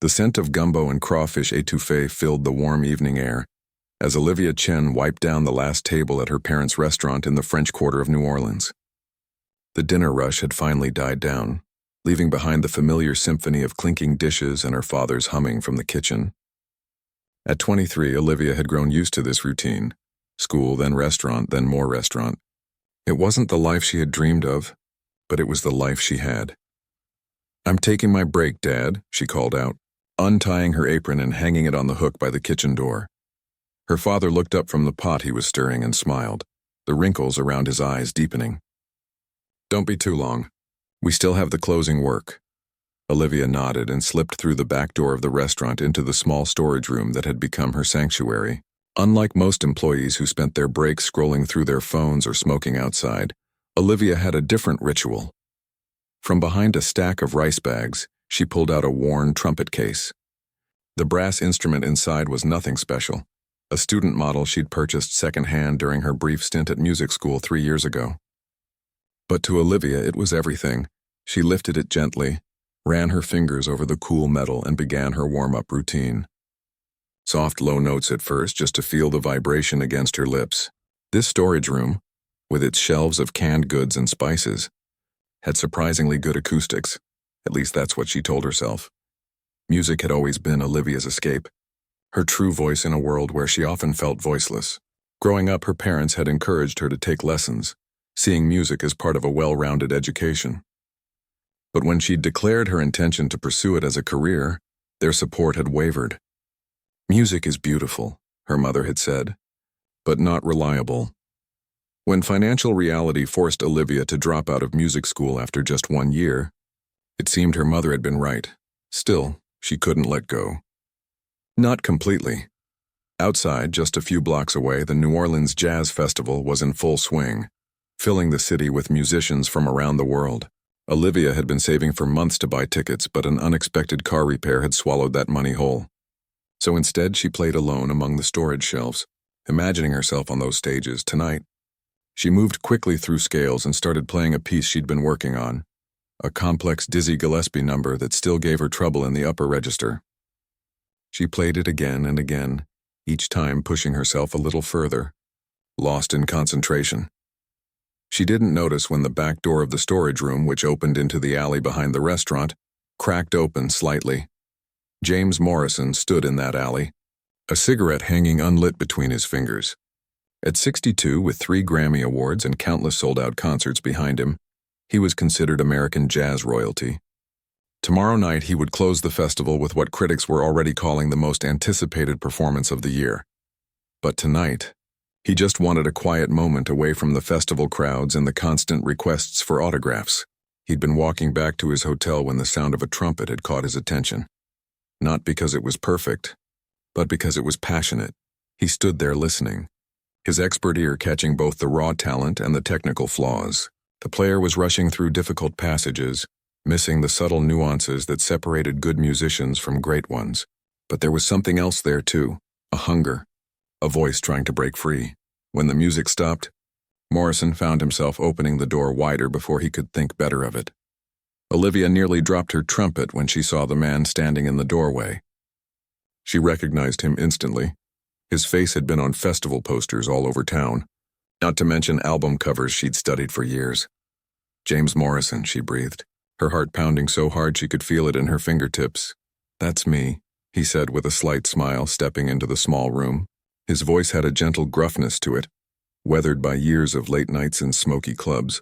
The scent of gumbo and crawfish étouffée filled the warm evening air, as Olivia Chen wiped down the last table at her parents' restaurant in the French Quarter of New Orleans. The dinner rush had finally died down, leaving behind the familiar symphony of clinking dishes and her father's humming from the kitchen. At 23, Olivia had grown used to this routine. School, then restaurant, then more restaurant. It wasn't the life she had dreamed of, but it was the life she had. "I'm taking my break, Dad," she called out, untying her apron and hanging it on the hook by the kitchen door. Her father looked up from the pot he was stirring and smiled, the wrinkles around his eyes deepening. "Don't be too long. We still have the closing work." Olivia nodded and slipped through the back door of the restaurant into the small storage room that had become her sanctuary. Unlike most employees who spent their breaks scrolling through their phones or smoking outside, Olivia had a different ritual. From behind a stack of rice bags, she pulled out a worn trumpet case. The brass instrument inside was nothing special, a student model she'd purchased secondhand during her brief stint at music school 3 years ago. But to Olivia, it was everything. She lifted it gently, ran her fingers over the cool metal, and began her warm-up routine. Soft, low notes at first, just to feel the vibration against her lips. This storage room, with its shelves of canned goods and spices, had surprisingly good acoustics. At least that's what she told herself. Music had always been Olivia's escape, her true voice in a world where she often felt voiceless. Growing up, her parents had encouraged her to take lessons, seeing music as part of a well-rounded education. But when she'd declared her intention to pursue it as a career, their support had wavered. "Music is beautiful," her mother had said, "but not reliable." When financial reality forced Olivia to drop out of music school after just 1 year, it seemed her mother had been right. Still, she couldn't let go. Not completely. Outside, just a few blocks away, the New Orleans Jazz Festival was in full swing, filling the city with musicians from around the world. Olivia had been saving for months to buy tickets, but an unexpected car repair had swallowed that money whole. So instead, she played alone among the storage shelves, imagining herself on those stages tonight. She moved quickly through scales and started playing a piece she'd been working on, a complex Dizzy Gillespie number that still gave her trouble in the upper register. She played it again and again, each time pushing herself a little further, lost in concentration. She didn't notice when the back door of the storage room, which opened into the alley behind the restaurant, cracked open slightly. James Morrison stood in that alley, a cigarette hanging unlit between his fingers. At 62, with 3 Grammy Awards and countless sold-out concerts behind him, he was considered American jazz royalty. Tomorrow night, he would close the festival with what critics were already calling the most anticipated performance of the year. But tonight, he just wanted a quiet moment away from the festival crowds and the constant requests for autographs. He'd been walking back to his hotel when the sound of a trumpet had caught his attention. Not because it was perfect, but because it was passionate. He stood there listening, his expert ear catching both the raw talent and the technical flaws. The player was rushing through difficult passages, missing the subtle nuances that separated good musicians from great ones. But there was something else there too, a hunger, a voice trying to break free. When the music stopped, Morrison found himself opening the door wider before he could think better of it. Olivia nearly dropped her trumpet when she saw the man standing in the doorway. She recognized him instantly. His face had been on festival posters all over town, not to mention album covers she'd studied for years. "James Morrison," she breathed, her heart pounding so hard she could feel it in her fingertips. "That's me," he said with a slight smile, stepping into the small room. His voice had a gentle gruffness to it, weathered by years of late nights in smoky clubs.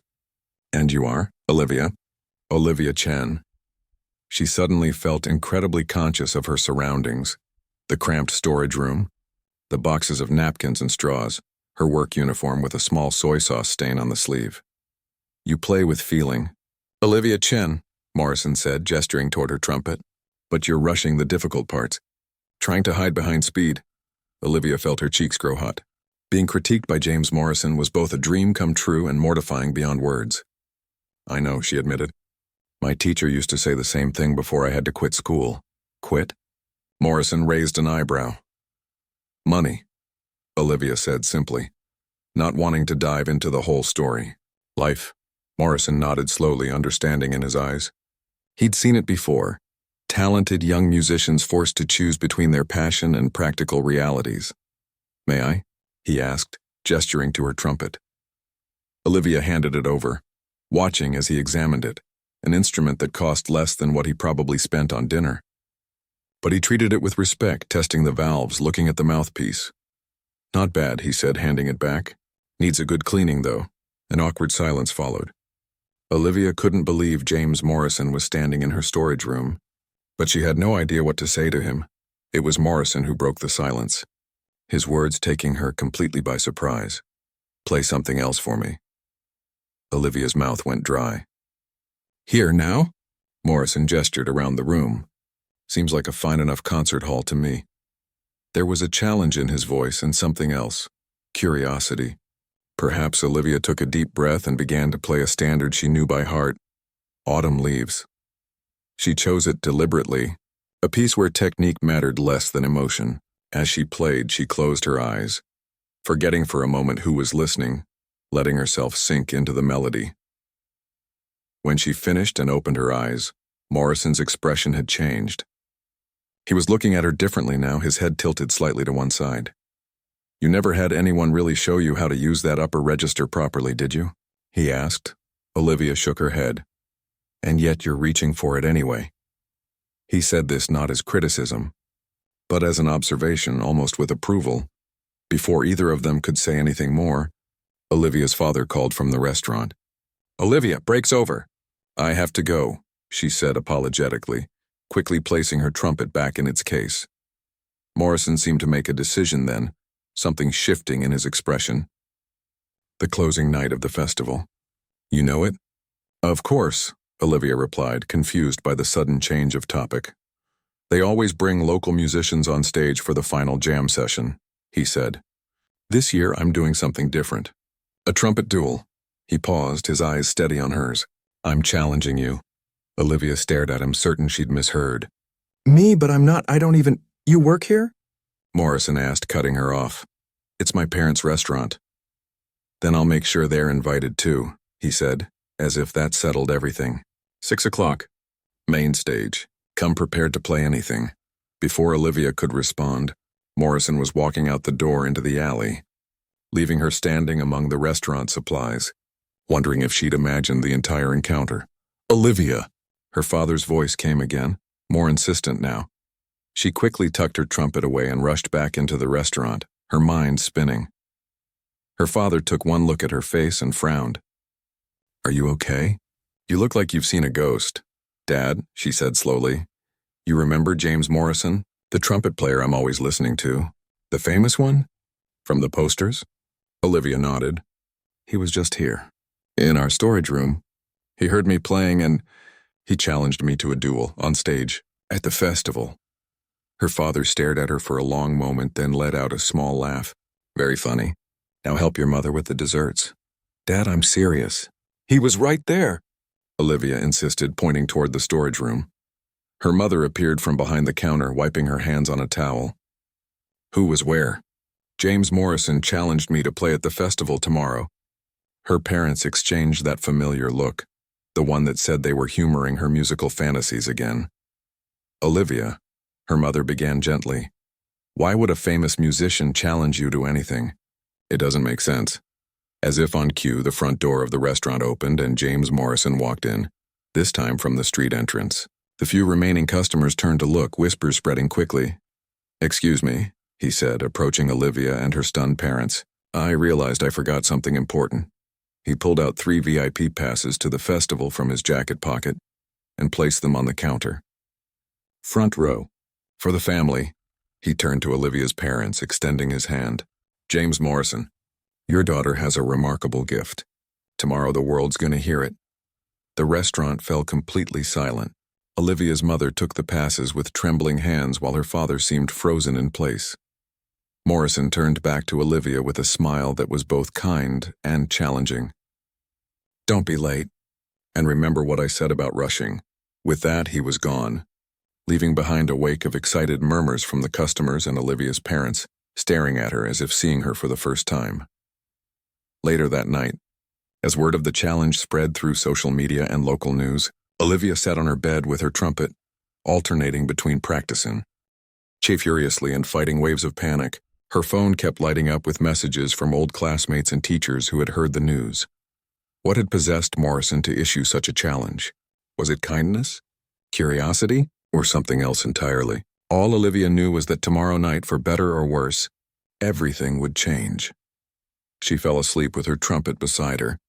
"And you are, Olivia?" Olivia Chen. She suddenly felt incredibly conscious of her surroundings, the cramped storage room, the boxes of napkins and straws, her work uniform with a small soy sauce stain on the sleeve. "You play with feeling." "Olivia Chen," Morrison said, gesturing toward her trumpet. "But you're rushing the difficult parts, trying to hide behind speed." Olivia felt her cheeks grow hot. Being critiqued by James Morrison was both a dream come true and mortifying beyond words. "I know," she admitted. "My teacher used to say the same thing before I had to quit school." "Quit?" Morrison raised an eyebrow. "Money," Olivia said simply, not wanting to dive into the whole story. "Life," Morrison nodded slowly, understanding in his eyes. He'd seen it before, Talented young musicians forced to choose between their passion and practical realities. "May I?" he asked, gesturing to her trumpet. Olivia handed it over, watching as he examined it, an instrument that cost less than what he probably spent on dinner. But he treated it with respect, testing the valves, looking at the mouthpiece. "Not bad," he said, handing it back. "Needs a good cleaning, though." An awkward silence followed. Olivia couldn't believe James Morrison was standing in her storage room, but she had no idea what to say to him. It was Morrison who broke the silence, his words taking her completely by surprise. "Play something else for me." Olivia's mouth went dry. "Here now?" Morrison gestured around the room. "Seems like a fine enough concert hall to me." There was a challenge in his voice and something else, curiosity. Perhaps Olivia took a deep breath and began to play a standard she knew by heart, Autumn Leaves. She chose it deliberately, a piece where technique mattered less than emotion. As she played, she closed her eyes, forgetting for a moment who was listening, letting herself sink into the melody. When she finished and opened her eyes, Morrison's expression had changed. He was looking at her differently now, his head tilted slightly to one side. "You never had anyone really show you how to use that upper register properly, did you?" he asked. Olivia shook her head. "And yet you're reaching for it anyway." He said this not as criticism, but as an observation, almost with approval. Before either of them could say anything more, Olivia's father called from the restaurant. "Olivia, break's over." "I have to go," she said apologetically, quickly placing her trumpet back in its case. Morrison seemed to make a decision then, something shifting in his expression. "The closing night of the festival. You know it?" "Of course," Olivia replied, confused by the sudden change of topic. "They always bring local musicians on stage for the final jam session," he said. "This year I'm doing something different. A trumpet duel." He paused, his eyes steady on hers. "I'm challenging you." Olivia stared at him, certain she'd misheard. "Me? But I'm not, I don't even— You work here?" Morrison asked, cutting her off. "It's my parents' restaurant." "Then I'll make sure they're invited too," he said, as if that settled everything. 6 o'clock. Main stage. Come prepared to play anything. Before Olivia could respond, Morrison was walking out the door into the alley, leaving her standing among the restaurant supplies, wondering if she'd imagined the entire encounter. "Olivia!" Her father's voice came again, more insistent now. She quickly tucked her trumpet away and rushed back into the restaurant, her mind spinning. Her father took one look at her face and frowned. "Are you okay? You look like you've seen a ghost." "Dad," she said slowly, "you remember James Morrison, the trumpet player I'm always listening to? The famous one? From the posters?" Olivia nodded. "He was just here, in our storage room. He heard me playing and he challenged me to a duel on stage at the festival." Her father stared at her for a long moment, then let out a small laugh. "Very funny. Now help your mother with the desserts." "Dad, I'm serious." "He was right there," Olivia insisted, pointing toward the storage room. Her mother appeared from behind the counter, wiping her hands on a towel. "Who was where?" "James Morrison challenged me to play at the festival tomorrow." Her parents exchanged that familiar look, the one that said they were humoring her musical fantasies again. "Olivia," her mother began gently, "why would a famous musician challenge you to anything? It doesn't make sense." As if on cue, the front door of the restaurant opened and James Morrison walked in, this time from the street entrance. The few remaining customers turned to look, whispers spreading quickly. "Excuse me," he said, approaching Olivia and her stunned parents. "I realized I forgot something important." He pulled out 3 VIP passes to the festival from his jacket pocket and placed them on the counter. "Front row. For the family." He turned to Olivia's parents, extending his hand. "James Morrison, your daughter has a remarkable gift. Tomorrow the world's gonna hear it." The restaurant fell completely silent. Olivia's mother took the passes with trembling hands while her father seemed frozen in place. Morrison turned back to Olivia with a smile that was both kind and challenging. "Don't be late. And remember what I said about rushing." With that, he was gone, leaving behind a wake of excited murmurs from the customers and Olivia's parents, staring at her as if seeing her for the first time. Later that night, as word of the challenge spread through social media and local news, Olivia sat on her bed with her trumpet, alternating between practicing furiously and fighting waves of panic. Her phone kept lighting up with messages from old classmates and teachers who had heard the news. What had possessed Morrison to issue such a challenge? Was it kindness? Curiosity? Or something else entirely? All Olivia knew was that tomorrow night, for better or worse, everything would change. She fell asleep with her trumpet beside her,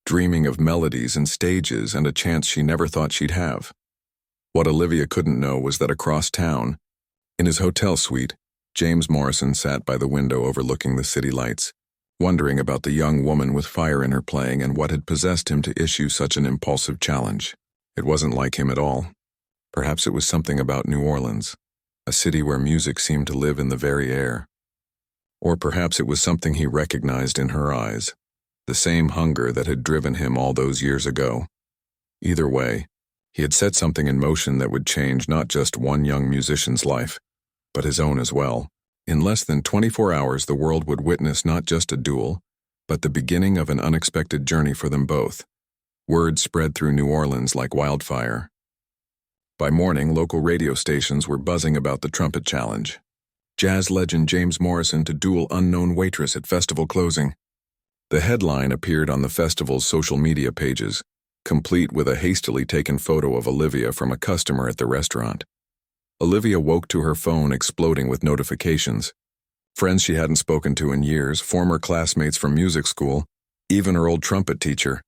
dreaming of melodies and stages and a chance she never thought she'd have. What Olivia couldn't know was that across town, in his hotel suite, James Morrison sat by the window overlooking the city lights, wondering about the young woman with fire in her playing and what had possessed him to issue such an impulsive challenge. It wasn't like him at all. Perhaps it was something about New Orleans, a city where music seemed to live in the very air. Or perhaps it was something he recognized in her eyes, the same hunger that had driven him all those years ago. Either way, he had set something in motion that would change not just one young musician's life, but his own as well. In less than 24 hours, the world would witness not just a duel, but the beginning of an unexpected journey for them both. Word spread through New Orleans like wildfire. By morning, local radio stations were buzzing about the Trumpet Challenge. Jazz legend James Morrison to duel unknown waitress at festival closing. The headline appeared on the festival's social media pages, complete with a hastily taken photo of Olivia from a customer at the restaurant. Olivia woke to her phone exploding with notifications. Friends she hadn't spoken to in years, former classmates from music school, even her old trumpet teacher.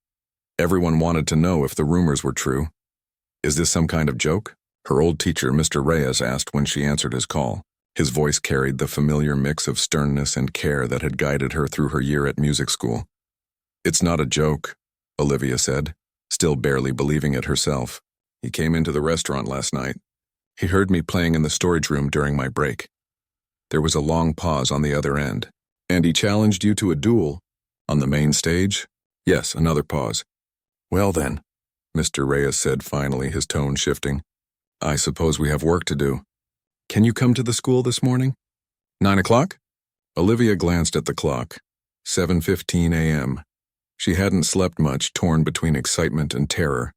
Everyone wanted to know if the rumors were true. Is this some kind of joke? Her old teacher, Mr. Reyes, asked when she answered his call. His voice carried the familiar mix of sternness and care that had guided her through her year at music school. It's not a joke, Olivia said, still barely believing it herself. He came into the restaurant last night. He heard me playing in the storage room during my break. There was a long pause on the other end. And he challenged you to a duel? On the main stage? Yes, another pause. Well then, Mr. Reyes said finally, his tone shifting. I suppose we have work to do. Can you come to the school this morning? 9 o'clock? Olivia glanced at the clock. 7:15 a.m. She hadn't slept much, torn between excitement and terror.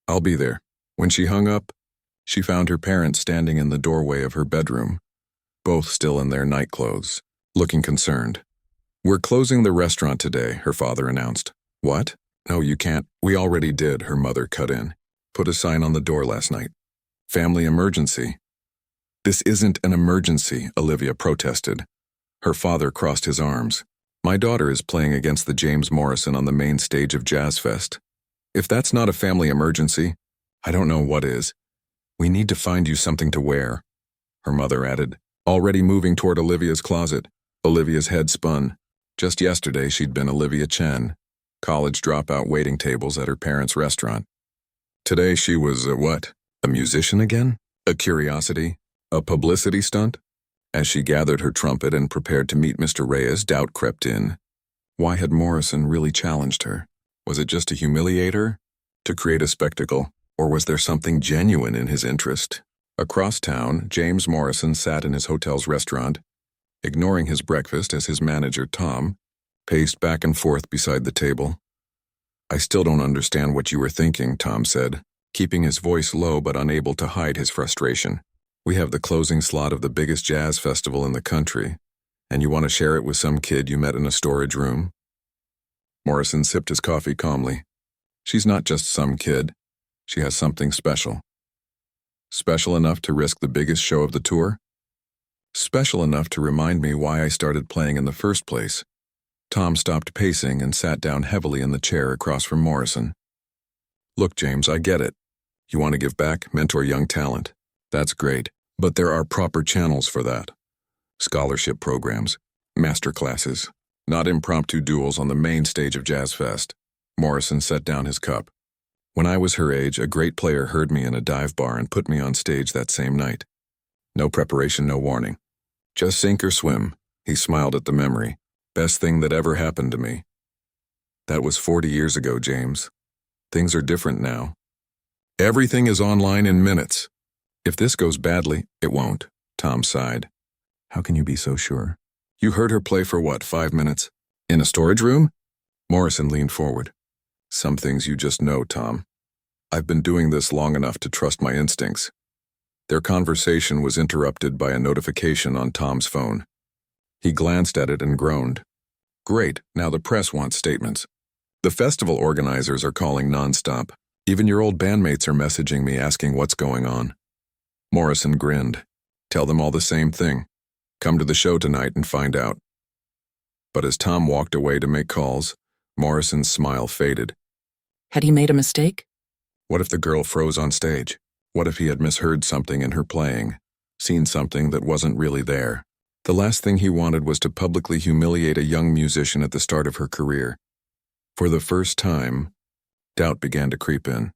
I'll be there. When she hung up, she found her parents standing in the doorway of her bedroom, both still in their nightclothes, looking concerned. We're closing the restaurant today, her father announced. What? No, you can't. We already did, her mother cut in. Put a sign on the door last night. Family emergency. This isn't an emergency, Olivia protested. Her father crossed his arms. My daughter is playing against the James Morrison on the main stage of Jazz Fest. If that's not a family emergency, I don't know what is. We need to find you something to wear, her mother added, already moving toward Olivia's closet. Olivia's head spun. Just yesterday she'd been Olivia Chen, college dropout waiting tables at her parents' restaurant. Today she was what? A musician again? A curiosity? A publicity stunt? As she gathered her trumpet and prepared to meet Mr. Reyes, doubt crept in. Why had Morrison really challenged her? Was it just to humiliate her? To create a spectacle? Or was there something genuine in his interest? Across town, James Morrison sat in his hotel's restaurant, ignoring his breakfast as his manager, Tom, paced back and forth beside the table. I still don't understand what you were thinking, Tom said, keeping his voice low but unable to hide his frustration. We have the closing slot of the biggest jazz festival in the country, and you want to share it with some kid you met in a storage room? Morrison sipped his coffee calmly. She's not just some kid. She has something special. Special enough to risk the biggest show of the tour? Special enough to remind me why I started playing in the first place. Tom stopped pacing and sat down heavily in the chair across from Morrison. Look, James, I get it. You want to give back, mentor young talent. That's great, but there are proper channels for that. Scholarship programs, master classes, not impromptu duels on the main stage of Jazz Fest. Morrison set down his cup. When I was her age, a great player heard me in a dive bar and put me on stage that same night. No preparation, no warning. Just sink or swim. He smiled at the memory. Best thing that ever happened to me. That was 40 years ago, James. Things are different now. Everything is online in minutes. If this goes badly, it won't, Tom sighed. How can you be so sure? You heard her play for what, 5 minutes? In a storage room? Morrison leaned forward. Some things you just know, Tom. I've been doing this long enough to trust my instincts. Their conversation was interrupted by a notification on Tom's phone. He glanced at it and groaned. Great, now the press wants statements. The festival organizers are calling nonstop. Even your old bandmates are messaging me asking what's going on. Morrison grinned. Tell them all the same thing. Come to the show tonight and find out. But as Tom walked away to make calls, Morrison's smile faded. Had he made a mistake? What if the girl froze on stage? What if he had misheard something in her playing, seen something that wasn't really there? The last thing he wanted was to publicly humiliate a young musician at the start of her career. For the first time, doubt began to creep in.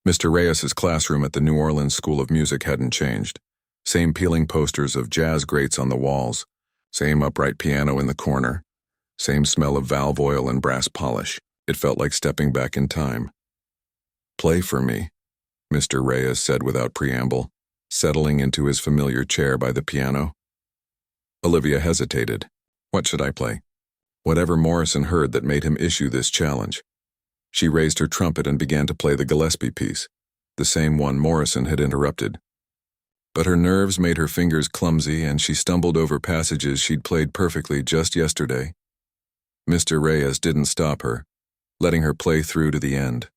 Mr. Reyes's classroom at the New Orleans School of Music hadn't changed. Same peeling posters of jazz greats on the walls, same upright piano in the corner, same smell of valve oil and brass polish. It felt like stepping back in time. Play for me, Mr. Reyes said without preamble, settling into his familiar chair by the piano. Olivia hesitated. What should I play? Whatever Morrison heard that made him issue this challenge. She raised her trumpet and began to play the Gillespie piece, the same one Morrison had interrupted. But her nerves made her fingers clumsy and she stumbled over passages she'd played perfectly just yesterday. Mr. Reyes didn't stop her, letting her play through to the end.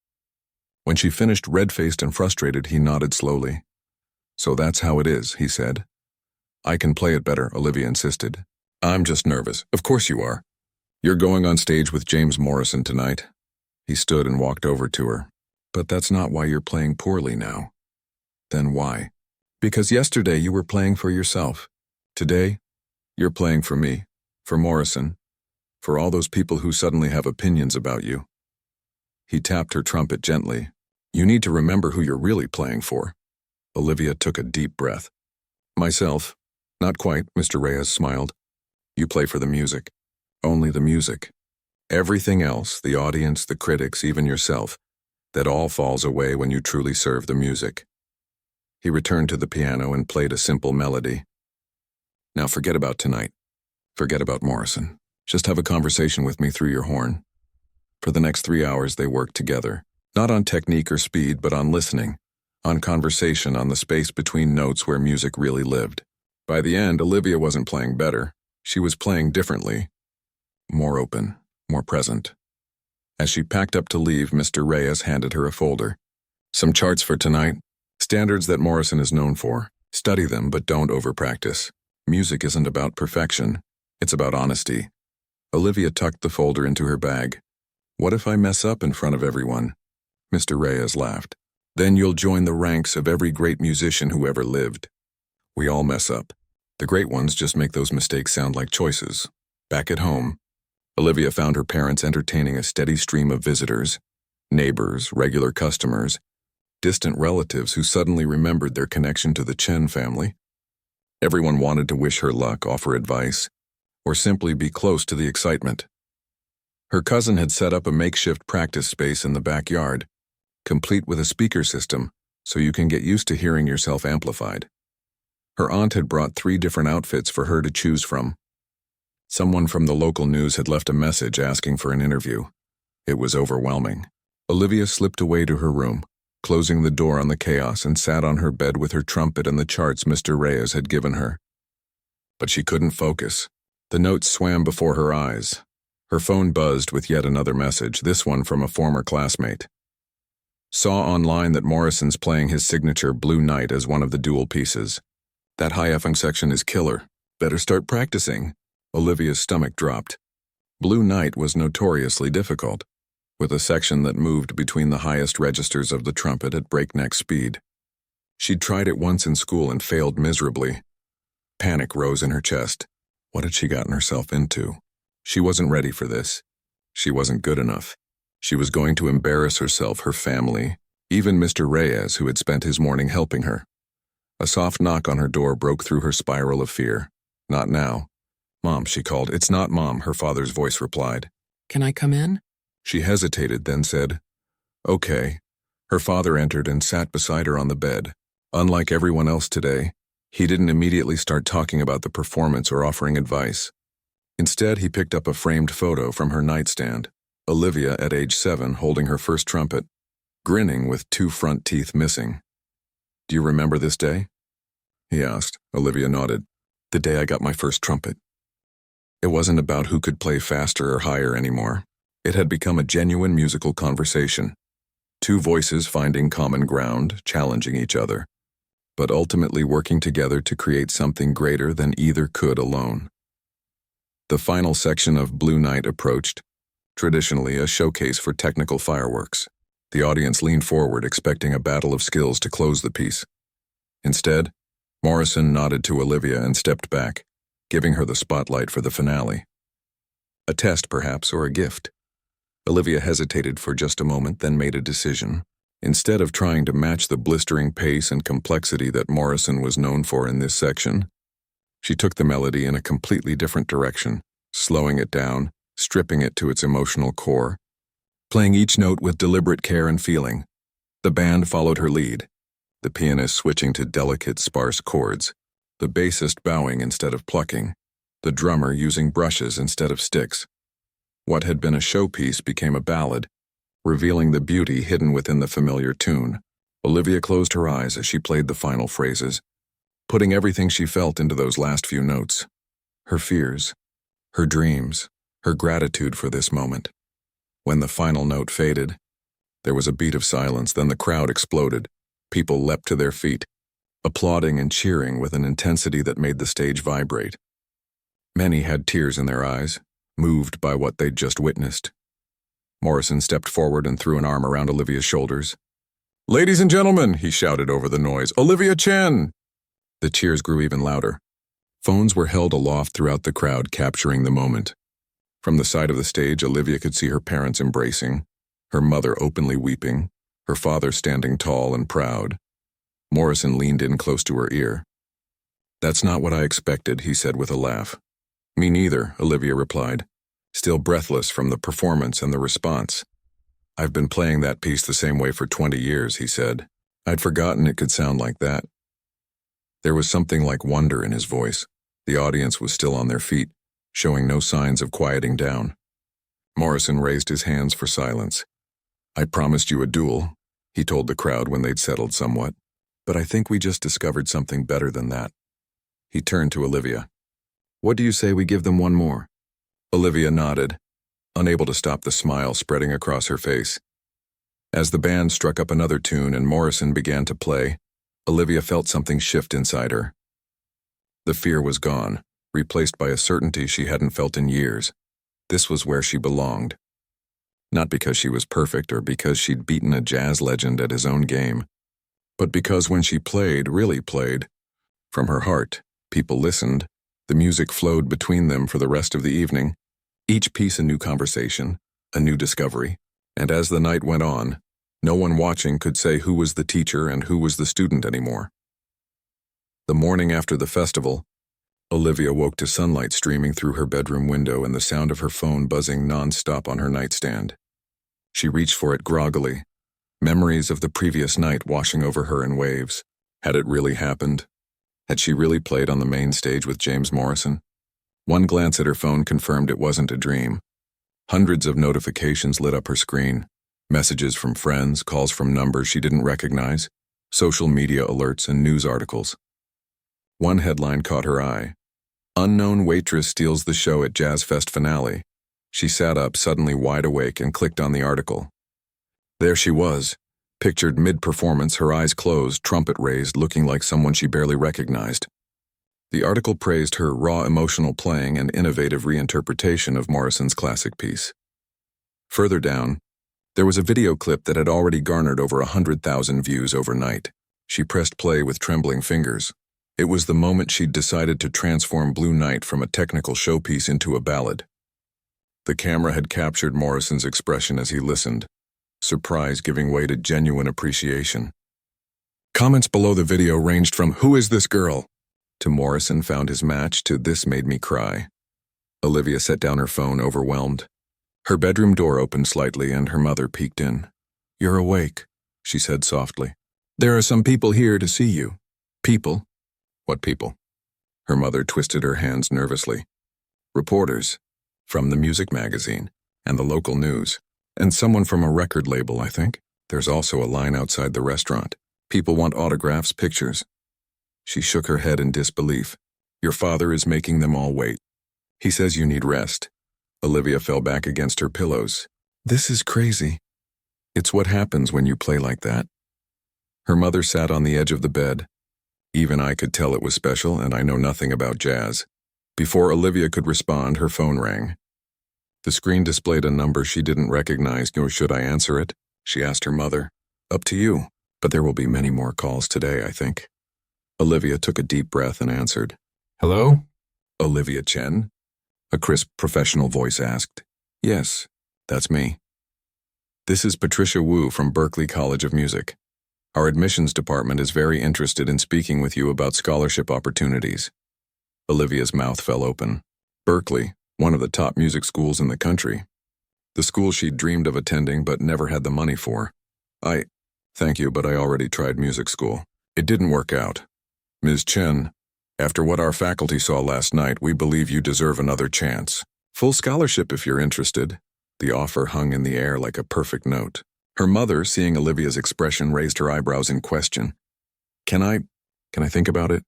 When she finished red-faced and frustrated, he nodded slowly. So that's how it is, he said. I can play it better, Olivia insisted. I'm just nervous. Of course you are. You're going on stage with James Morrison tonight. He stood and walked over to her. But that's not why you're playing poorly now. Then why? Because yesterday you were playing for yourself. Today, you're playing for me, for Morrison, for all those people who suddenly have opinions about you. He tapped her trumpet gently. You need to remember who you're really playing for. Olivia took a deep breath. Myself. Not quite, Mr. Reyes smiled. You play for the music. Only the music. Everything else, the audience, the critics, even yourself, that all falls away when you truly serve the music. He returned to the piano and played a simple melody. Now forget about tonight. Forget about Morrison. Just have a conversation with me through your horn. For the next 3 hours they worked together, not on technique or speed, but on listening, on conversation, on the space between notes where music really lived. By the end, Olivia wasn't playing better. She was playing differently, more open, more present. As she packed up to leave, Mr. Reyes handed her a folder. Some charts for tonight, standards that Morrison is known for. Study them, but don't overpractice. Music isn't about perfection, it's about honesty. Olivia tucked the folder into her bag. What if I mess up in front of everyone? Mr. Reyes laughed. Then you'll join the ranks of every great musician who ever lived. We all mess up. The great ones just make those mistakes sound like choices. Back at home, Olivia found her parents entertaining a steady stream of visitors, neighbors, regular customers, distant relatives who suddenly remembered their connection to the Chen family. Everyone wanted to wish her luck, offer advice, or simply be close to the excitement. Her cousin had set up a makeshift practice space in the backyard, complete with a speaker system, so you can get used to hearing yourself amplified. Her aunt had brought 3 different outfits for her to choose from. Someone from the local news had left a message asking for an interview. It was overwhelming. Olivia slipped away to her room, closing the door on the chaos, and sat on her bed with her trumpet and the charts Mr. Reyes had given her. But she couldn't focus. The notes swam before her eyes. Her phone buzzed with yet another message, this one from a former classmate. Saw online that Morrison's playing his signature Blue Night as one of the duel pieces. That high effing section is killer. Better start practicing. Olivia's stomach dropped. Blue Night was notoriously difficult, with a section that moved between the highest registers of the trumpet at breakneck speed. She'd tried it once in school and failed miserably. Panic rose in her chest. What had she gotten herself into? She wasn't ready for this. She wasn't good enough. She was going to embarrass herself, her family, even Mr. Reyes, who had spent his morning helping her. A soft knock on her door broke through her spiral of fear. Not now. Mom, she called. It's not Mom, her father's voice replied. Can I come in? She hesitated, then said, Okay. Her father entered and sat beside her on the bed. Unlike everyone else today, he didn't immediately start talking about the performance or offering advice. Instead, he picked up a framed photo from her nightstand, Olivia at age 7 holding her first trumpet. grinning with 2 front teeth missing. "Do you remember this day?" he asked. Olivia nodded. "The day I got my first trumpet." It wasn't about who could play faster or higher anymore. It had become a genuine musical conversation. 2 voices finding common ground, challenging each other, but ultimately working together to create something greater than either could alone. The final section of Blue Night approached, traditionally a showcase for technical fireworks. The audience leaned forward, expecting a battle of skills to close the piece. Instead, Morrison nodded to Olivia and stepped back, giving her the spotlight for the finale. A test, perhaps, or a gift. Olivia hesitated for just a moment, then made a decision. Instead of trying to match the blistering pace and complexity that Morrison was known for in this section, she took the melody in a completely different direction, slowing it down, stripping it to its emotional core, playing each note with deliberate care and feeling. The band followed her lead, the pianist switching to delicate, sparse chords, the bassist bowing instead of plucking, the drummer using brushes instead of sticks. What had been a showpiece became a ballad, revealing the beauty hidden within the familiar tune. Olivia closed her eyes as she played the final phrases, putting everything she felt into those last few notes. Her fears, her dreams, her gratitude for this moment. When the final note faded, there was a beat of silence, then the crowd exploded. People leapt to their feet, applauding and cheering with an intensity that made the stage vibrate. Many had tears in their eyes, moved by what they'd just witnessed. Morrison stepped forward and threw an arm around Olivia's shoulders. "Ladies and gentlemen," he shouted over the noise, "Olivia Chen!" The cheers grew even louder. Phones were held aloft throughout the crowd, capturing the moment. From the side of the stage, Olivia could see her parents embracing, her mother openly weeping, her father standing tall and proud. Morrison leaned in close to her ear. "That's not what I expected," he said with a laugh. "Me neither," Olivia replied, still breathless from the performance and the response. "I've been playing that piece the same way for 20 years, he said. "I'd forgotten it could sound like that." There was something like wonder in his voice. The audience was still on their feet, showing no signs of quieting down. Morrison raised his hands for silence. "I promised you a duel," he told the crowd when they'd settled somewhat. "But I think we just discovered something better than that." He turned to Olivia. "What do you say we give them one more?" Olivia nodded, unable to stop the smile spreading across her face. As the band struck up another tune and Morrison began to play, Olivia felt something shift inside her. The fear was gone, replaced by a certainty she hadn't felt in years. This was where she belonged. Not because she was perfect or because she'd beaten a jazz legend at his own game, but because when she played, really played, from her heart, people listened, the music flowed between them for the rest of the evening, each piece a new conversation, a new discovery, and as the night went on, no one watching could say who was the teacher and who was the student anymore. The morning after the festival, Olivia woke to sunlight streaming through her bedroom window and the sound of her phone buzzing non-stop on her nightstand. She reached for it groggily, memories of the previous night washing over her in waves. Had it really happened? Had she really played on the main stage with James Morrison? One glance at her phone confirmed it wasn't a dream. Hundreds of notifications lit up her screen. Messages from friends, calls from numbers she didn't recognize, social media alerts, and news articles. One headline caught her eye. "Unknown waitress steals the show at Jazz Fest finale." She sat up, suddenly wide awake, and clicked on the article. There she was, pictured mid-performance, her eyes closed, trumpet raised, looking like someone she barely recognized. The article praised her raw emotional playing and innovative reinterpretation of Morrison's classic piece. Further down, there was a video clip that had already garnered over 100,000 views overnight. She pressed play with trembling fingers. It was the moment she'd decided to transform Blue Night from a technical showpiece into a ballad. The camera had captured Morrison's expression as he listened, surprise giving way to genuine appreciation. Comments below the video ranged from "Who is this girl?" to "Morrison found his match" to "This made me cry." Olivia set down her phone, overwhelmed. Her bedroom door opened slightly and her mother peeked in. "You're awake," she said softly. "There are some people here to see you." "People? What people?" Her mother twisted her hands nervously. "Reporters. From the music magazine and the local news. And someone from a record label, I think. There's also a line outside the restaurant. People want autographs, pictures. She shook her head in disbelief. Your father is making them all wait. He says you need rest. Olivia fell back against her pillows. This is crazy. It's what happens when you play like that. Her mother sat on the edge of the bed. Even I could tell it was special, and I know nothing about jazz. Before Olivia could respond, her phone rang. The screen displayed a number she didn't recognize. Should I answer it? She asked her mother. Up to you, but there will be many more calls today, I think. Olivia took a deep breath and answered. Hello? Olivia Chen? A crisp, professional voice asked. Yes, that's me. This is Patricia Wu from Berklee College of Music. Our admissions department is very interested in speaking with you about scholarship opportunities. Olivia's mouth fell open. Berklee, one of the top music schools in the country. The school she'd dreamed of attending but never had the money for. Thank you, but I already tried music school. It didn't work out. Ms. Chen, after what our faculty saw last night, we believe you deserve another chance. Full scholarship if you're interested. The offer hung in the air like a perfect note. Her mother, seeing Olivia's expression, raised her eyebrows in question. Can I think about it?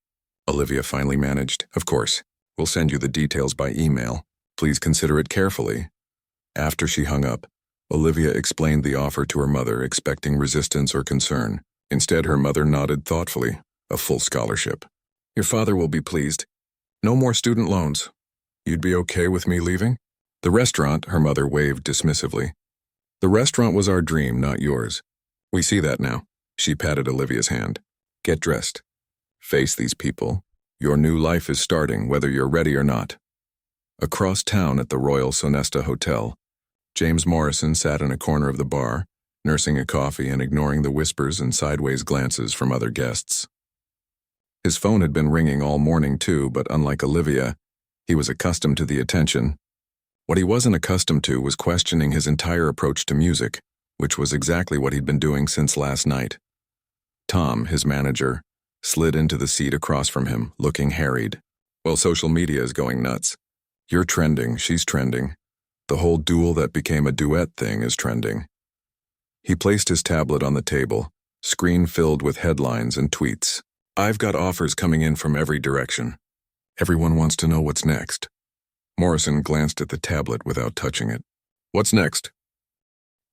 Olivia finally managed. Of course. We'll send you the details by email. Please consider it carefully. After she hung up, Olivia explained the offer to her mother, expecting resistance or concern. Instead, her mother nodded thoughtfully. A full scholarship. Your father will be pleased. No more student loans. You'd be okay with me leaving? The restaurant, her mother waved dismissively. The restaurant was our dream, not yours. We see that now. She patted Olivia's hand. Get dressed. Face these people. Your new life is starting, whether you're ready or not. Across town at the Royal Sonesta Hotel, James Morrison sat in a corner of the bar, nursing a coffee and ignoring the whispers and sideways glances from other guests. His phone had been ringing all morning too, but unlike Olivia, he was accustomed to the attention. What he wasn't accustomed to was questioning his entire approach to music, which was exactly what he'd been doing since last night. Tom, his manager, slid into the seat across from him, looking harried. Well, social media is going nuts. You're trending, she's trending. The whole duel that became a duet thing is trending. He placed his tablet on the table, screen filled with headlines and tweets. I've got offers coming in from every direction. Everyone wants to know what's next. Morrison glanced at the tablet without touching it. What's next?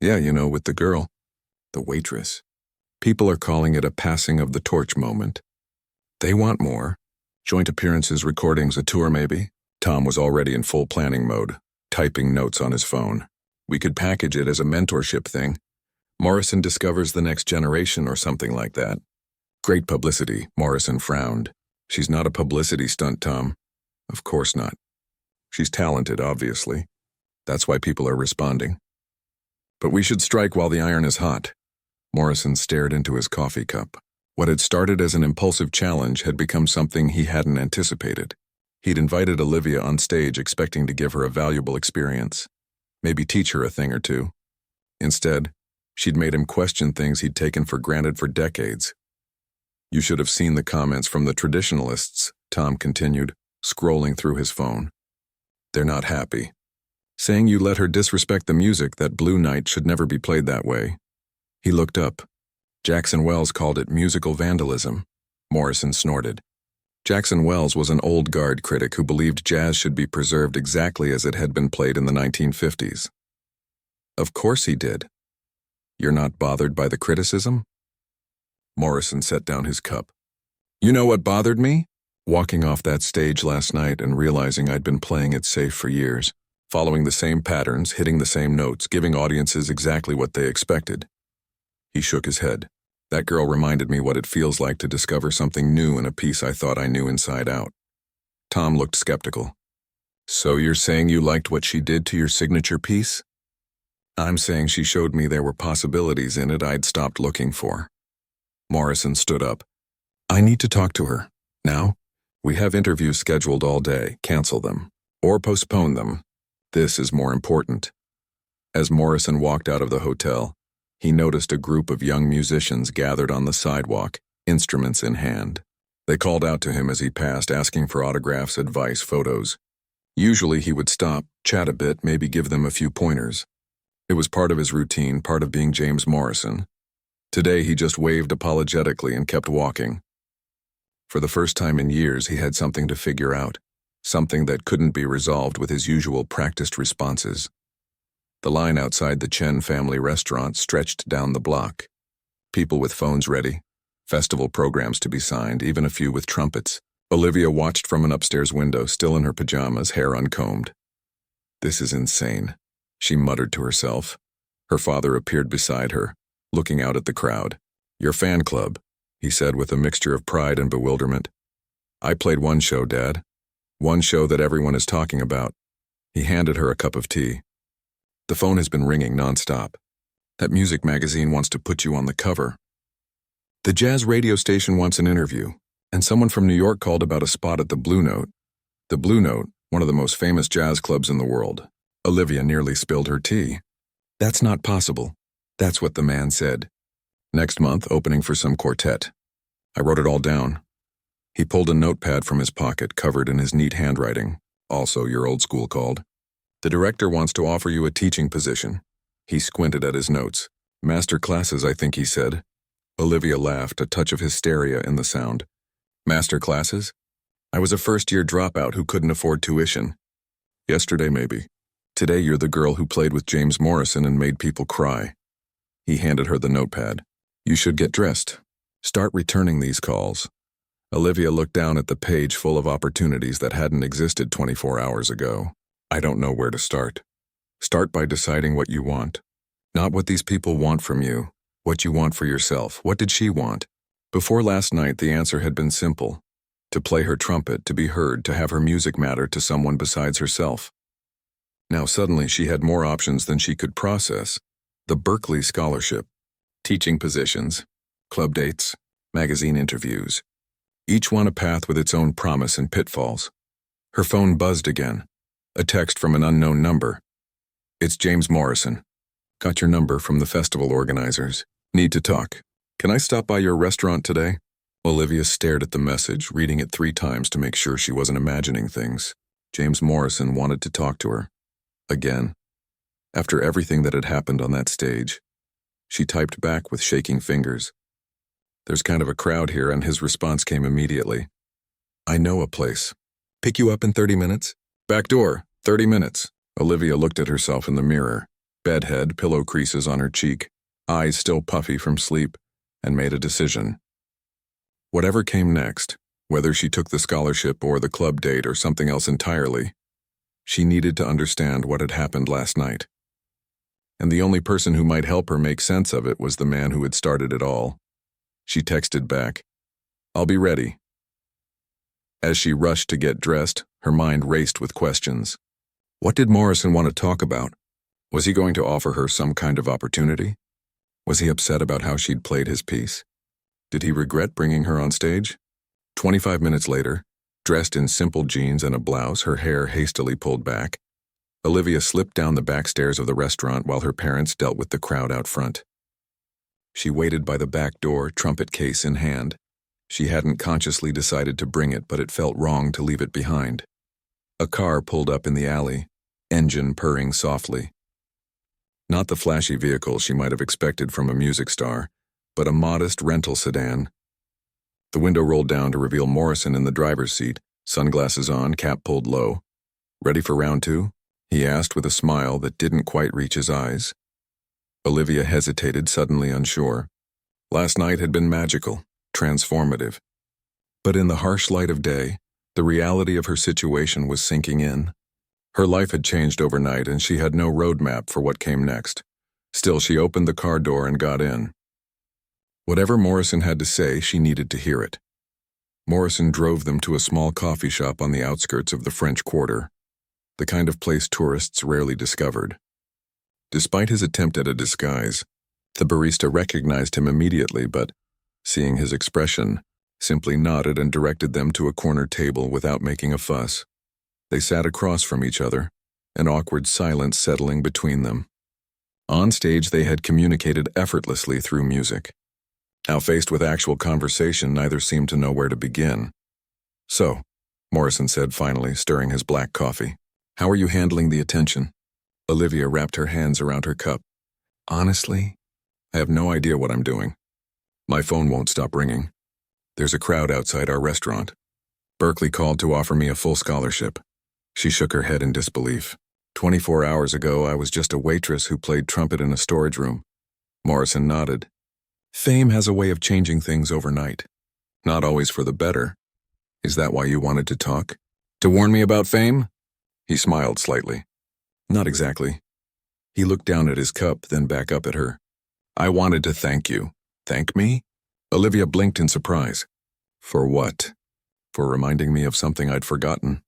Yeah, with the girl. The waitress. People are calling it a passing of the torch moment. They want more. Joint appearances, recordings, a tour maybe? Tom was already in full planning mode, typing notes on his phone. We could package it as a mentorship thing. Morrison discovers the next generation or something like that. Great publicity, Morrison frowned. She's not a publicity stunt, Tom. Of course not. She's talented, obviously. That's why people are responding. But we should strike while the iron is hot. Morrison stared into his coffee cup. What had started as an impulsive challenge had become something he hadn't anticipated. He'd invited Olivia on stage expecting to give her a valuable experience, maybe teach her a thing or two. Instead, she'd made him question things he'd taken for granted for decades. You should have seen the comments from the traditionalists, Tom continued, scrolling through his phone. They're not happy. Saying you let her disrespect the music, that Blue Night should never be played that way. He looked up. Jackson Wells called it musical vandalism. Morrison snorted. Jackson Wells was an old guard critic who believed jazz should be preserved exactly as it had been played in the 1950s. Of course he did. You're not bothered by the criticism? Morrison set down his cup. You know what bothered me? Walking off that stage last night and realizing I'd been playing it safe for years, following the same patterns, hitting the same notes, giving audiences exactly what they expected. He shook his head. That girl reminded me what it feels like to discover something new in a piece I thought I knew inside out. Tom looked skeptical. So you're saying you liked what she did to your signature piece? I'm saying she showed me there were possibilities in it I'd stopped looking for. Morrison stood up. I need to talk to her. Now? We have interviews scheduled all day. Cancel them. Or postpone them. This is more important. As Morrison walked out of the hotel, he noticed a group of young musicians gathered on the sidewalk, instruments in hand. They called out to him as he passed, asking for autographs, advice, photos. Usually he would stop, chat a bit, maybe give them a few pointers. It was part of his routine, part of being James Morrison. Today he just waved apologetically and kept walking. For the first time in years, he had something to figure out, something that couldn't be resolved with his usual practiced responses. The line outside the Chen family restaurant stretched down the block. People with phones ready, festival programs to be signed, even a few with trumpets. Olivia watched from an upstairs window, still in her pajamas, hair uncombed. "This is insane," she muttered to herself. Her father appeared beside her, looking out at the crowd. "Your fan club," he said with a mixture of pride and bewilderment. "I played one show, Dad. One show that everyone is talking about." He handed her a cup of tea. "The phone has been ringing nonstop. That music magazine wants to put you on the cover. The jazz radio station wants an interview, and someone from New York called about a spot at the Blue Note. The Blue Note, one of the most famous jazz clubs in the world." Olivia nearly spilled her tea. "That's not possible." "That's what the man said. Next month, opening for some quartet." I wrote it all down. He pulled a notepad from his pocket, covered in his neat handwriting, also your old school called. "The director wants to offer you a teaching position." He squinted at his notes. "Master classes, I think he said." Olivia laughed, a touch of hysteria in the sound. "Master classes? I was a first-year dropout who couldn't afford tuition. Yesterday, maybe. Today you're the girl who played with James Morrison and made people cry." He handed her the notepad. "You should get dressed. Start returning these calls." Olivia looked down at the page full of opportunities that hadn't existed 24 hours ago. "I don't know where to start." "Start by deciding what you want. Not what these people want from you, what you want for yourself. What did she want?" Before last night, the answer had been simple. To play her trumpet, to be heard, to have her music matter to someone besides herself. Now suddenly she had more options than she could process. The Berkeley Scholarship, teaching positions, club dates, magazine interviews. Each one a path with its own promise and pitfalls. Her phone buzzed again. A text from an unknown number. "It's James Morrison. Got your number from the festival organizers. Need to talk. Can I stop by your restaurant today?" Olivia stared at the message, reading it 3 times to make sure she wasn't imagining things. James Morrison wanted to talk to her. Again. After everything that had happened on that stage. She typed back with shaking fingers. "There's kind of a crowd here," and his response came immediately. "I know a place. Pick you up in 30 minutes? Back door, 30 minutes. Olivia looked at herself in the mirror. Bedhead, pillow creases on her cheek, eyes still puffy from sleep, and made a decision. Whatever came next, whether she took the scholarship or the club date or something else entirely, she needed to understand what had happened last night. And the only person who might help her make sense of it was the man who had started it all. She texted back, "I'll be ready." As she rushed to get dressed, her mind raced with questions. What did Morrison want to talk about? Was he going to offer her some kind of opportunity? Was he upset about how she'd played his piece? Did he regret bringing her on stage? 25 minutes later, dressed in simple jeans and a blouse, her hair hastily pulled back, Olivia slipped down the back stairs of the restaurant while her parents dealt with the crowd out front. She waited by the back door, trumpet case in hand. She hadn't consciously decided to bring it, but it felt wrong to leave it behind. A car pulled up in the alley, engine purring softly. Not the flashy vehicle she might have expected from a music star, but a modest rental sedan. The window rolled down to reveal Morrison in the driver's seat, sunglasses on, cap pulled low. "Ready for round 2? He asked with a smile that didn't quite reach his eyes. Olivia hesitated, suddenly unsure. Last night had been magical, transformative. But in the harsh light of day, the reality of her situation was sinking in. Her life had changed overnight, and she had no roadmap for what came next. Still, she opened the car door and got in. Whatever Morrison had to say, she needed to hear it. Morrison drove them to a small coffee shop on the outskirts of the French Quarter, the kind of place tourists rarely discovered. Despite his attempt at a disguise, the barista recognized him immediately, but, seeing his expression, simply nodded and directed them to a corner table without making a fuss. They sat across from each other, an awkward silence settling between them. On stage, they had communicated effortlessly through music. Now faced with actual conversation, neither seemed to know where to begin. "So," Morrison said finally, stirring his black coffee, "how are you handling the attention?" Olivia wrapped her hands around her cup. "Honestly, I have no idea what I'm doing. My phone won't stop ringing. There's a crowd outside our restaurant. Berkeley called to offer me a full scholarship. She shook her head in disbelief. 24 hours ago, I was just a waitress who played trumpet in a storage room. Morrison nodded. Fame has a way of changing things overnight. Not always for the better. Is that why you wanted to talk? To warn me about fame? He smiled slightly. Not exactly. He looked down at his cup, then back up at her. I wanted to thank you. Thank me? Olivia blinked in surprise. For what? For reminding me of something I'd forgotten.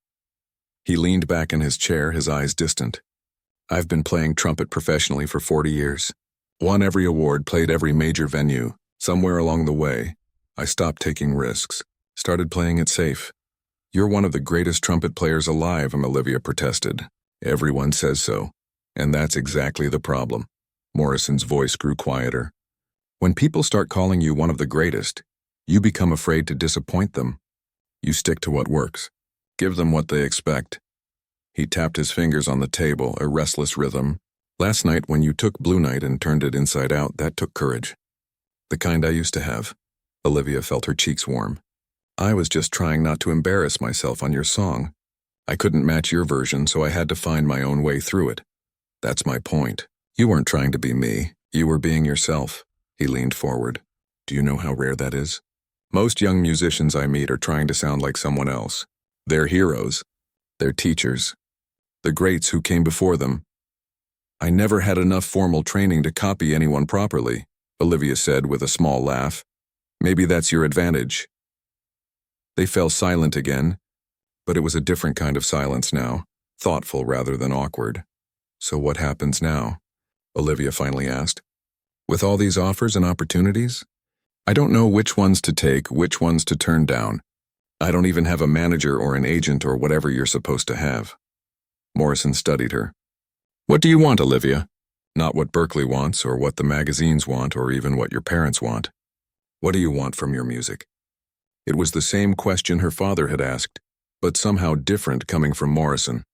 He leaned back in his chair, his eyes distant. I've been playing trumpet professionally for 40 years. Won every award, played every major venue. Somewhere along the way, I stopped taking risks, started playing it safe. You're one of the greatest trumpet players alive, Olivia protested. Everyone says so. And that's exactly the problem. Morrison's voice grew quieter. When people start calling you one of the greatest, you become afraid to disappoint them. You stick to what works. Give them what they expect. He tapped his fingers on the table, a restless rhythm. Last night when you took Blue Night and turned it inside out, that took courage. The kind I used to have. Olivia felt her cheeks warm. I was just trying not to embarrass myself on your song. I couldn't match your version, so I had to find my own way through it. That's my point. You weren't trying to be me. You were being yourself. He leaned forward. Do you know how rare that is? Most young musicians I meet are trying to sound like someone else. They're heroes. They're teachers. The greats who came before them. I never had enough formal training to copy anyone properly, Olivia said with a small laugh. Maybe that's your advantage. They fell silent again, but it was a different kind of silence now, thoughtful rather than awkward. So what happens now? Olivia finally asked. With all these offers and opportunities? I don't know which ones to take, which ones to turn down. I don't even have a manager or an agent or whatever you're supposed to have. Morrison studied her. What do you want, Olivia? Not what Berkeley wants, or what the magazines want, or even what your parents want. What do you want from your music? It was the same question her father had asked, but somehow different coming from Morrison.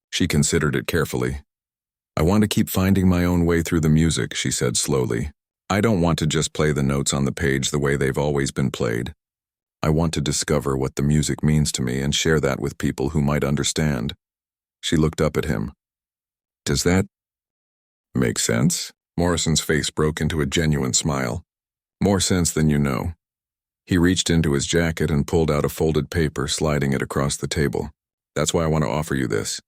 She considered it carefully. I want to keep finding my own way through the music, she said slowly. I don't want to just play the notes on the page the way they've always been played. I want to discover what the music means to me and share that with people who might understand. She looked up at him. Does that make sense? Morrison's face broke into a genuine smile. More sense than you know. He reached into his jacket and pulled out a folded paper, sliding it across the table. That's why I want to offer you this.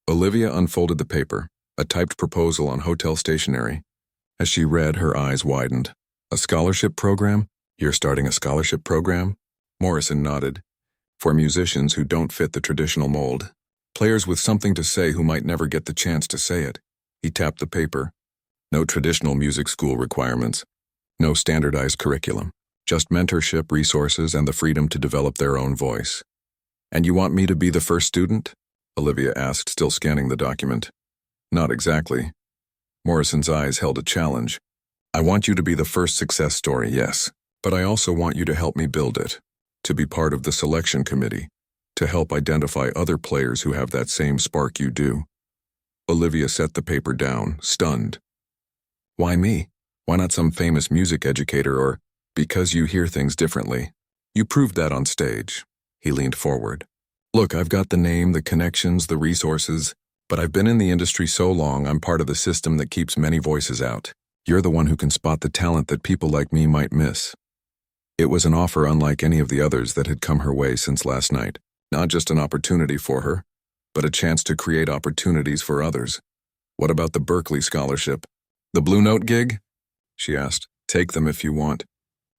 Olivia unfolded the paper, a typed proposal on hotel stationery. As she read, her eyes widened. A scholarship program? You're starting a scholarship program? Morrison nodded. For musicians who don't fit the traditional mold. Players with something to say who might never get the chance to say it. He tapped the paper. No traditional music school requirements. No standardized curriculum. Just mentorship, resources, and the freedom to develop their own voice. And you want me to be the first student? Olivia asked, still scanning the document. Not exactly. Morrison's eyes held a challenge. I want you to be the first success story, yes. But I also want you to help me build it. To be part of the selection committee. To help identify other players who have that same spark you do. Olivia set the paper down, stunned. Why me? Why not some famous music educator or, because you hear things differently? You proved that on stage. He leaned forward. Look, I've got the name, the connections, the resources, but I've been in the industry so long I'm part of the system that keeps many voices out. You're the one who can spot the talent that people like me might miss. It was an offer unlike any of the others that had come her way since last night. Not just an opportunity for her, but a chance to create opportunities for others. What about the Berkeley scholarship? The Blue Note gig? She asked. Take them if you want.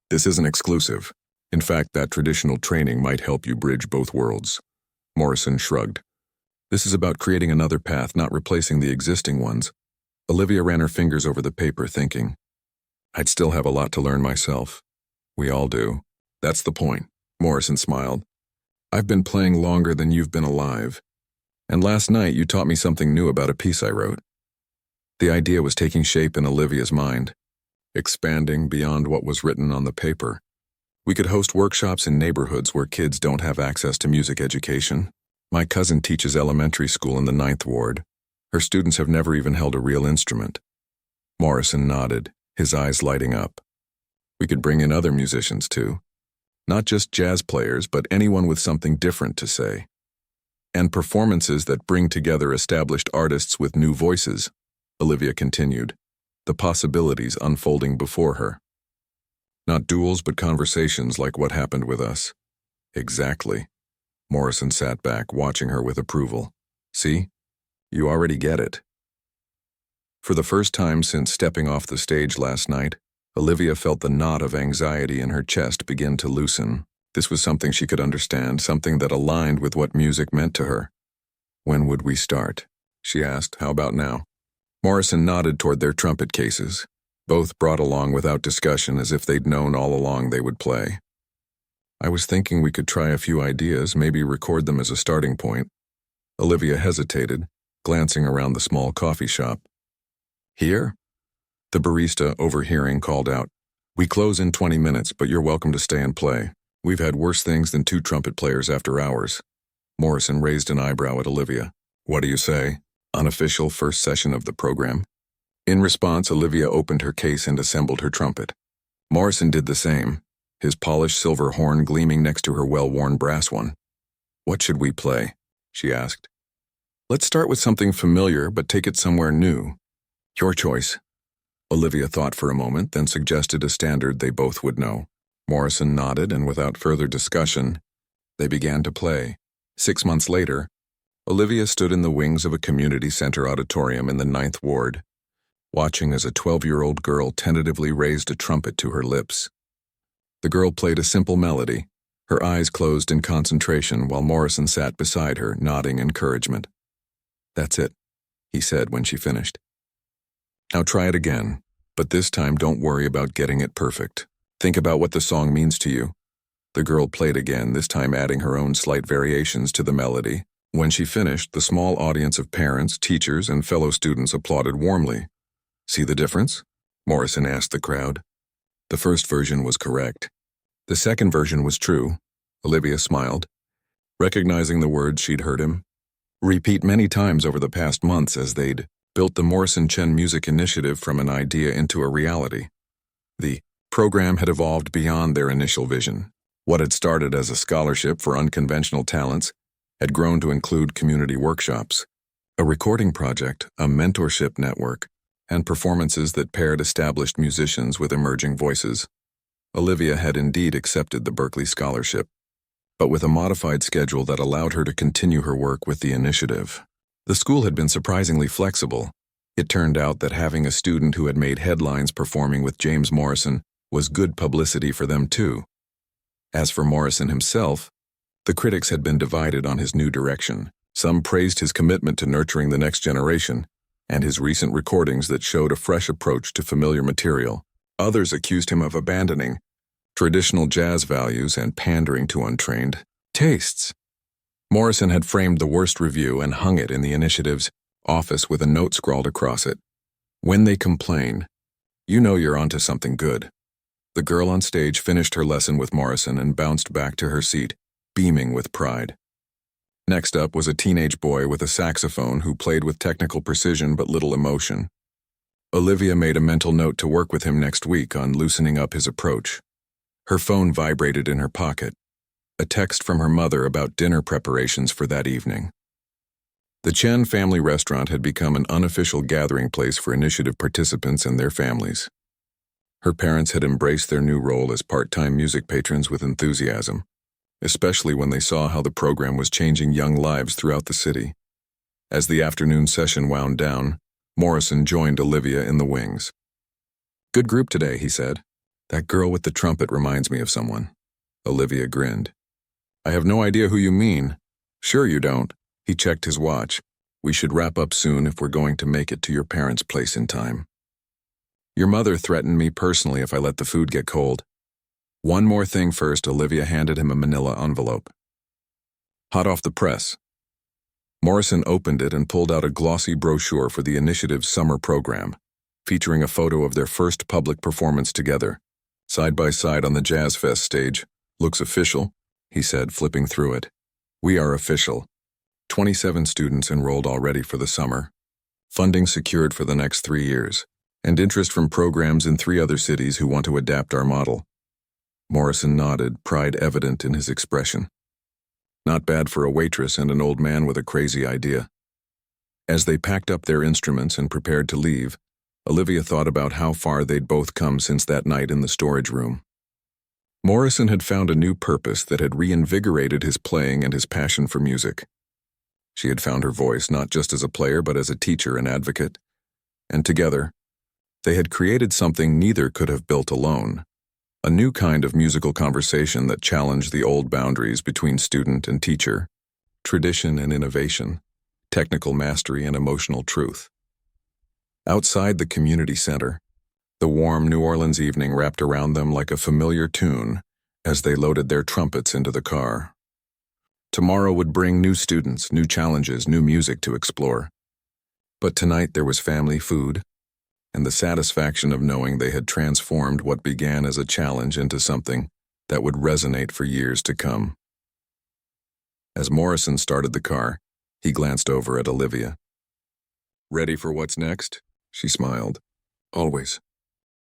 This isn't exclusive. In fact, that traditional training might help you bridge both worlds. Morrison shrugged. This is about creating another path, not replacing the existing ones. Olivia ran her fingers over the paper, thinking. I'd still have a lot to learn myself. We all do. That's the point. Morrison smiled. I've been playing longer than you've been alive. And last night you taught me something new about a piece I wrote. The idea was taking shape in Olivia's mind, expanding beyond what was written on the paper. We could host workshops in neighborhoods where kids don't have access to music education. My cousin teaches elementary school in the 9th Ward. Her students have never even held a real instrument. Morrison nodded, his eyes lighting up. We could bring in other musicians too. Not just jazz players, but anyone with something different to say. And performances that bring together established artists with new voices, Olivia continued, the possibilities unfolding before her. Not duels, but conversations like what happened with us. Exactly. Morrison sat back, watching her with approval. See? You already get it. For the first time since stepping off the stage last night, Olivia felt the knot of anxiety in her chest begin to loosen. This was something she could understand, something that aligned with what music meant to her. When would we start? She asked. How about now? Morrison nodded toward their trumpet cases, both brought along without discussion as if they'd known all along they would play. I was thinking we could try a few ideas, maybe record them as a starting point. Olivia hesitated, glancing around the small coffee shop. Here? The barista, overhearing, called out, We close in 20 minutes, but you're welcome to stay and play. We've had worse things than 2 trumpet players after hours. Morrison raised an eyebrow at Olivia. What do you say? Unofficial first session of the program? In response, Olivia opened her case and assembled her trumpet. Morrison did the same, his polished silver horn gleaming next to her well-worn brass one. What should we play? She asked. Let's start with something familiar, but take it somewhere new. Your choice. Olivia thought for a moment, then suggested a standard they both would know. Morrison nodded, and without further discussion, they began to play. 6 months later, Olivia stood in the wings of a community center auditorium in the 9th Ward, watching as a 12-year-old girl tentatively raised a trumpet to her lips. The girl played a simple melody, her eyes closed in concentration while Morrison sat beside her, nodding encouragement. That's it, he said when she finished. Now try it again, but this time don't worry about getting it perfect. Think about what the song means to you. The girl played again, this time adding her own slight variations to the melody. When she finished, the small audience of parents, teachers, and fellow students applauded warmly. See the difference? Morrison asked the crowd. The first version was correct. The second version was true. Olivia smiled, recognizing the words she'd heard him repeat many times over the past months as they'd built the MusicianChallenged music initiative from an idea into a reality. The program had evolved beyond their initial vision. What had started as a scholarship for unconventional talents had grown to include community workshops, a recording project, a mentorship network, and performances that paired established musicians with emerging voices. Olivia had indeed accepted the Berklee Scholarship, but with a modified schedule that allowed her to continue her work with the initiative. The school had been surprisingly flexible. It turned out that having a student who had made headlines performing with James Morrison was good publicity for them too. As for Morrison himself, the critics had been divided on his new direction. Some praised his commitment to nurturing the next generation, and his recent recordings that showed a fresh approach to familiar material. Others accused him of abandoning traditional jazz values and pandering to untrained tastes. Morrison had framed the worst review and hung it in the initiative's office with a note scrawled across it. When they complain, you know you're onto something good. The girl on stage finished her lesson with Morrison and bounced back to her seat, beaming with pride. Next up was a teenage boy with a saxophone who played with technical precision but little emotion. Olivia made a mental note to work with him next week on loosening up his approach. Her phone vibrated in her pocket, a text from her mother about dinner preparations for that evening. The Chen family restaurant had become an unofficial gathering place for initiative participants and their families. Her parents had embraced their new role as part-time music patrons with enthusiasm, especially when they saw how the program was changing young lives throughout the city. As the afternoon session wound down, Morrison joined Olivia in the wings. Good group today, he said. That girl with the trumpet reminds me of someone. Olivia grinned. I have no idea who you mean. Sure you don't. He checked his watch. We should wrap up soon if we're going to make it to your parents' place in time. Your mother threatened me personally if I let the food get cold. One more thing first, Olivia handed him a manila envelope. Hot off the press. Morrison opened it and pulled out a glossy brochure for the initiative's summer program, featuring a photo of their first public performance together, side by side on the Jazz Fest stage. Looks official, he said, flipping through it. We are official. 27 students enrolled already for the summer. Funding secured for the next 3 years. and interest from programs in 3 other cities who want to adapt our model. Morrison nodded, pride evident in his expression. Not bad for a waitress and an old man with a crazy idea. As they packed up their instruments and prepared to leave, Olivia thought about how far they'd both come since that night in the storage room. Morrison had found a new purpose that had reinvigorated his playing and his passion for music. She had found her voice not just as a player but as a teacher and advocate. And together, they had created something neither could have built alone. A new kind of musical conversation that challenged the old boundaries between student and teacher, tradition and innovation, technical mastery and emotional truth. Outside the community center, the warm New Orleans evening wrapped around them like a familiar tune as they loaded their trumpets into the car. Tomorrow would bring new students, new challenges, new music to explore. But tonight there was family food, and the satisfaction of knowing they had transformed what began as a challenge into something that would resonate for years to come. As Morrison started the car, he glanced over at Olivia. "Ready for what's next?" She smiled. "Always."